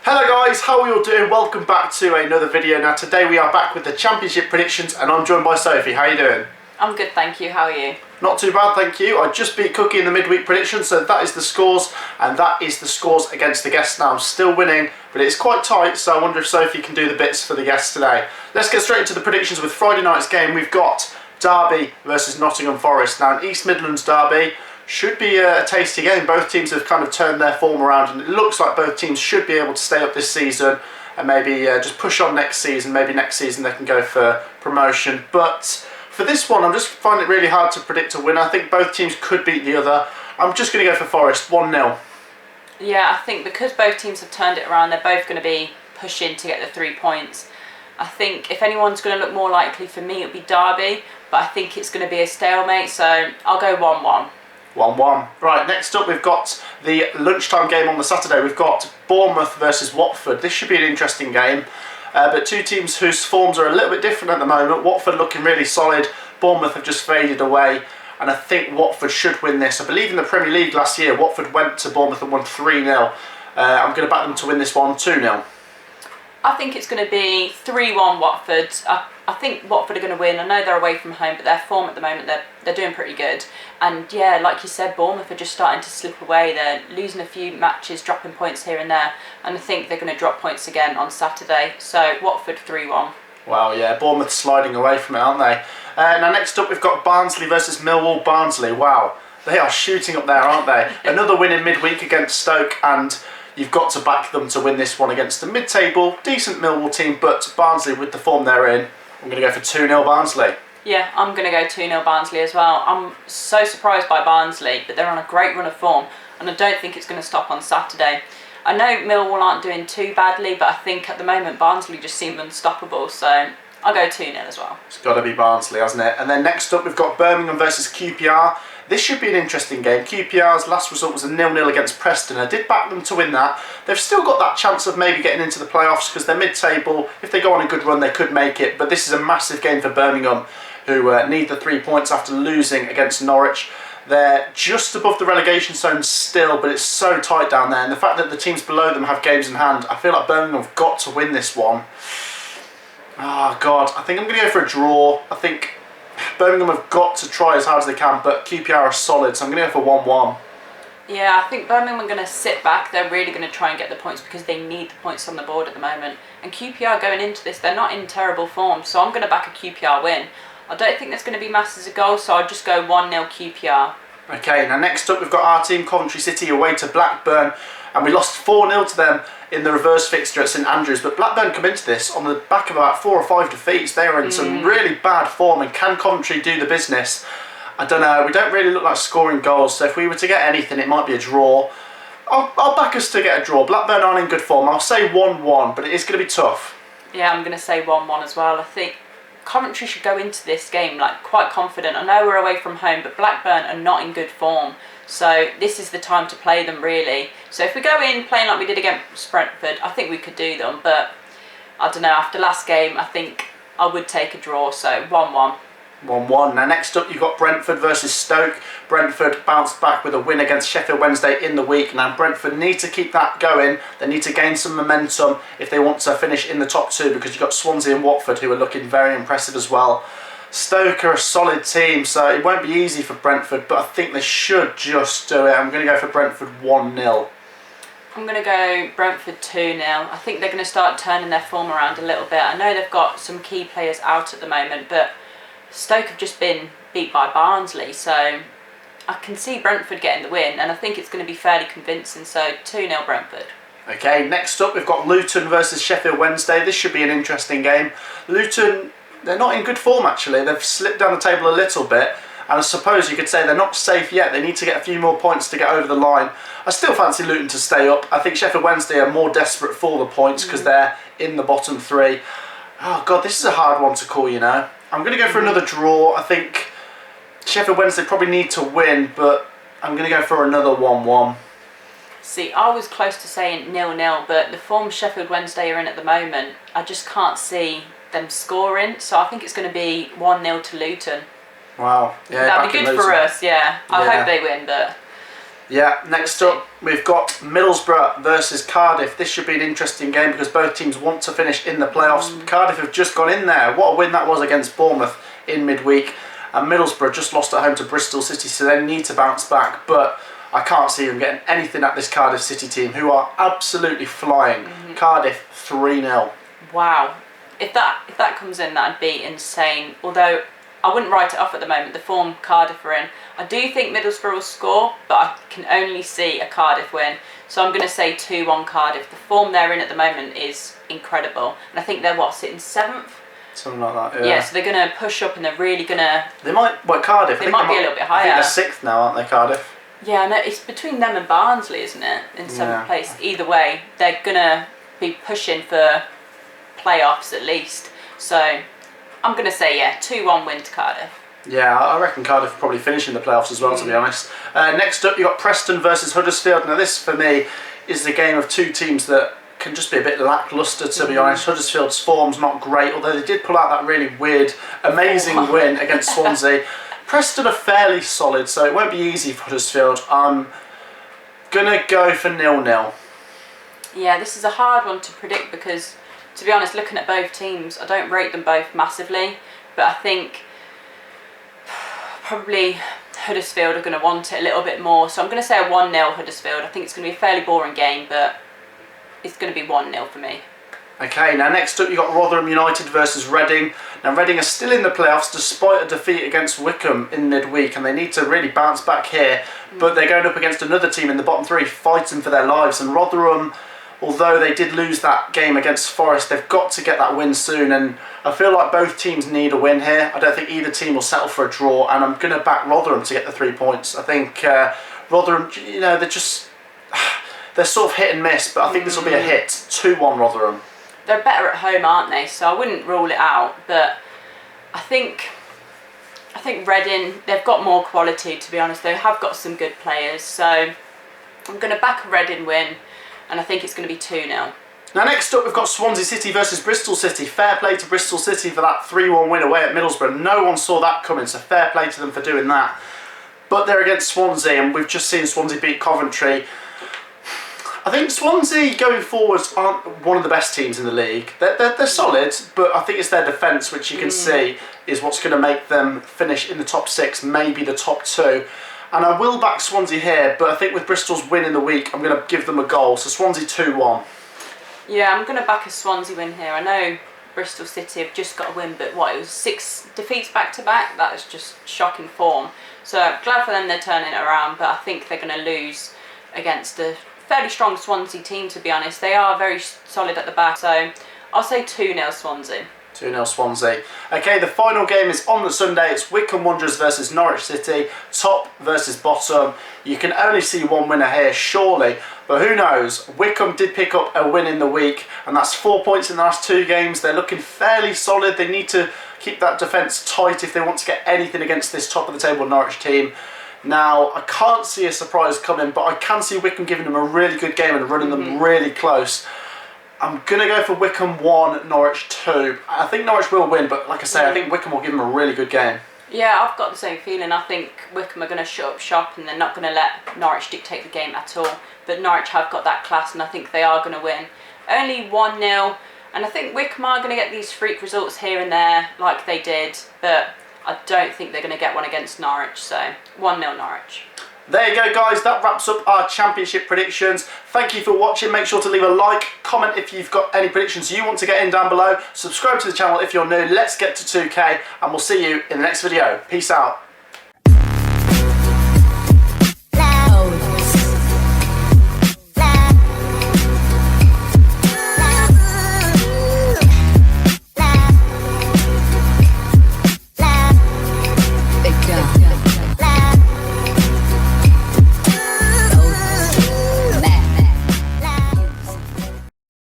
Hello guys, how are you all doing? Welcome back to another video. Now today we are back with the Championship predictions and I'm joined by Sophie. How are you doing? I'm good, thank you. How are you? Not too bad, thank you. I just beat Cookie in the midweek predictions, so that is the scores, and that is the scores against the guests. Now I'm still winning, but it's quite tight, so I wonder if Sophie can do the bits for the guests today. Let's get straight into the predictions with Friday night's game. We've got Derby versus Nottingham Forest. Now an East Midlands derby. Should be a tasty game. Both teams have kind of turned their form around and it looks like both teams should be able to stay up this season and maybe just push on next season. Maybe next season they can go for promotion. But for this one, I'm just finding it really hard to predict a winner. I think both teams could beat the other. I'm just going to go for Forest, 1-0. Yeah, I think because both teams have turned it around, they're both going to be pushing to get the 3 points. I think if anyone's going to look more likely for me, it'll be Derby, but I think it's going to be a stalemate, so I'll go 1-1. 1-1. Right, next up we've got the lunchtime game on the Saturday. We've got Bournemouth versus Watford. This should be an interesting game, but two teams whose forms are a little bit different at the moment. Watford looking really solid. Bournemouth have just faded away, and I think Watford should win this. I believe in the Premier League last year, Watford went to Bournemouth and won 3-0. I'm going to back them to win this one 2-0. I think it's going to be 3-1 Watford. I think Watford are going to win. I know they're away from home, but their form at the moment, they're doing pretty good. And yeah, like you said, Bournemouth are just starting to slip away. They're losing a few matches, dropping points here and there. And I think they're going to drop points again on Saturday. So Watford 3-1. Wow, yeah, Bournemouth sliding away from it, aren't they? Now next up we've got Barnsley versus Millwall. Barnsley, wow, they are shooting up there, aren't they? Another win in midweek against Stoke, and you've got to back them to win this one against a mid-table, decent Millwall team, but Barnsley with the form they're in, I'm going to go for 2-0 Barnsley. Yeah, I'm going to go 2-0 Barnsley as well. I'm so surprised by Barnsley, but they're on a great run of form, and I don't think it's going to stop on Saturday. I know Millwall aren't doing too badly, but I think at the moment Barnsley just seem unstoppable, so I'll go 2-0 as well. It's got to be Barnsley, hasn't it? And then next up we've got Birmingham versus QPR. This should be an interesting game. QPR's last result was a 0-0 against Preston. I did back them to win that. They've still got that chance of maybe getting into the playoffs because they're mid-table. If they go on a good run, they could make it. But this is a massive game for Birmingham, who need the 3 points after losing against Norwich. They're just above the relegation zone still, but it's so tight down there. And the fact that the teams below them have games in hand, I feel like Birmingham have got to win this one. Oh, God. I think I'm going to go for a draw. I think Birmingham have got to try as hard as they can, but QPR are solid, so I'm going to go for 1-1. Yeah, I think Birmingham are going to sit back. They're really going to try and get the points because they need the points on the board at the moment. And QPR going into this, they're not in terrible form, so I'm going to back a QPR win. I don't think there's going to be masses of goals, so I'll just go 1-0 QPR. Okay, now next up we've got our team, Coventry City, away to Blackburn, and we lost 4-0 to them in the reverse fixture at St Andrews, but Blackburn come into this on the back of about 4 or 5 defeats. They are in some really bad form, and can Coventry do the business? I don't know, we don't really look like scoring goals, so if we were to get anything it might be a draw. I'll back us to get a draw. Blackburn aren't in good form. I'll say 1-1, but it is going to be tough. Yeah, I'm going to say 1-1 as well. I think Coventry should go into this game like quite confident. I know we're away from home, but Blackburn are not in good form. So this is the time to play them, really. So if we go in playing like we did against Brentford, I think we could do them. But I don't know, after last game, I think I would take a draw. So 1-1. 1-1. Now next up you've got Brentford versus Stoke. Brentford bounced back with a win against Sheffield Wednesday in the week. Now Brentford need to keep that going. They need to gain some momentum if they want to finish in the top 2, because you've got Swansea and Watford who are looking very impressive as well. Stoke are a solid team, so it won't be easy for Brentford, but I think they should just do it. I'm going to go for Brentford 1-0. I'm going to go Brentford 2-0. I think they're going to start turning their form around a little bit. I know they've got some key players out at the moment, but Stoke have just been beat by Barnsley, so I can see Brentford getting the win, and I think it's going to be fairly convincing, so 2-0 Brentford. Okay, next up we've got Luton versus Sheffield Wednesday. This should be an interesting game. Luton, they're not in good form actually. They've slipped down the table a little bit, and I suppose you could say they're not safe yet. They need to get a few more points to get over the line. I still fancy Luton to stay up. I think Sheffield Wednesday are more desperate for the points because they're in the bottom 3. Oh God, this is a hard one to call, you know. I'm going to go for another draw. I think Sheffield Wednesday probably need to win, but I'm going to go for another 1-1. See, I was close to saying 0-0, but the form Sheffield Wednesday are in at the moment, I just can't see them scoring, so I think it's going to be 1-0 to Luton. Wow. Yeah, that'd be good for us, yeah. I hope they win, but Yeah, next up we've got Middlesbrough versus Cardiff. This should be an interesting game because both teams want to finish in the playoffs. Cardiff have just gone in there. What a win that was against Bournemouth in midweek. And Middlesbrough just lost at home to Bristol City, so they need to bounce back. But I can't see them getting anything at this Cardiff City team, who are absolutely flying. Cardiff 3-0. Wow. If that comes in, that'd be insane. Although I wouldn't write it off at the moment, the form Cardiff are in. I do think Middlesbrough will score, but I can only see a Cardiff win. So I'm going to say 2-1 Cardiff. The form they're in at the moment is incredible. And I think they're, sitting 7th? Something like that, yeah. Yeah, so they're going to push up and they're really going to... They might, Cardiff? They might be a little bit higher. I think they're 6th now, aren't they, Cardiff? Yeah, no, it's between them and Barnsley, isn't it? In 7th place. Either way, they're going to be pushing for playoffs at least. So I'm going to say, 2-1 win to Cardiff. Yeah, I reckon Cardiff will probably finish in the playoffs as well, to be honest. Next up, you've got Preston versus Huddersfield. Now this, for me, is the game of two teams that can just be a bit lacklustre, to be honest. Huddersfield's form's not great, although they did pull out that really weird, amazing win against Swansea. Preston are fairly solid, so it won't be easy for Huddersfield. I'm going to go for 0-0. Yeah, this is a hard one to predict because, to be honest, looking at both teams, I don't rate them both massively, but I think probably Huddersfield are going to want it a little bit more. So I'm going to say a 1-0 Huddersfield. I think it's going to be a fairly boring game, but it's going to be 1-0 for me. Okay, now next up you've got Rotherham United versus Reading. Now Reading are still in the playoffs despite a defeat against Wycombe in midweek, and they need to really bounce back here. But they're going up against another team in the bottom three fighting for their lives, and Rotherham, although they did lose that game against Forest, they've got to get that win soon, and I feel like both teams need a win here. I don't think either team will settle for a draw, and I'm going to back Rotherham to get the 3 points. I think Rotherham, they're sort of hit and miss, but I think this will be a hit. 2-1 Rotherham. They're better at home, aren't they? So I wouldn't rule it out, but I think Reading, they've got more quality, to be honest. They have got some good players, so I'm going to back a Reading win, and I think it's going to be 2-0. Now next up we've got Swansea City versus Bristol City. Fair play to Bristol City for that 3-1 win away at Middlesbrough. No one saw that coming, so fair play to them for doing that. But they're against Swansea, and we've just seen Swansea beat Coventry. I think Swansea going forwards aren't one of the best teams in the league. They're solid, but I think it's their defence, which you can see is what's going to make them finish in the top 6, maybe the top 2. And I will back Swansea here, but I think with Bristol's win in the week, I'm going to give them a goal. So Swansea 2-1. Yeah, I'm going to back a Swansea win here. I know Bristol City have just got a win, but it was 6 defeats back-to-back? That is just shocking form. So glad for them they're turning it around, but I think they're going to lose against a fairly strong Swansea team, to be honest. They are very solid at the back, so I'll say 2-0 Swansea. 2-0 Swansea. Okay, the final game is on the Sunday. It's Wycombe Wanderers versus Norwich City. Top versus bottom. You can only see one winner here, surely. But who knows? Wycombe did pick up a win in the week, and that's 4 points in the last 2 games. They're looking fairly solid. They need to keep that defence tight if they want to get anything against this top of the table Norwich team. Now, I can't see a surprise coming, but I can see Wycombe giving them a really good game and running them really close. I'm going to go for Wycombe 1, Norwich 2. I think Norwich will win, but like I say, I think Wycombe will give them a really good game. Yeah, I've got the same feeling. I think Wycombe are going to shut up shop and they're not going to let Norwich dictate the game at all. But Norwich have got that class and I think they are going to win. Only 1-0, and I think Wycombe are going to get these freak results here and there like they did, but I don't think they're going to get one against Norwich, so 1-0 Norwich. There you go, guys. That wraps up our championship predictions. Thank you for watching. Make sure to leave a like, comment if you've got any predictions you want to get in down below. Subscribe to the channel if you're new. Let's get to 2K, and we'll see you in the next video. Peace out.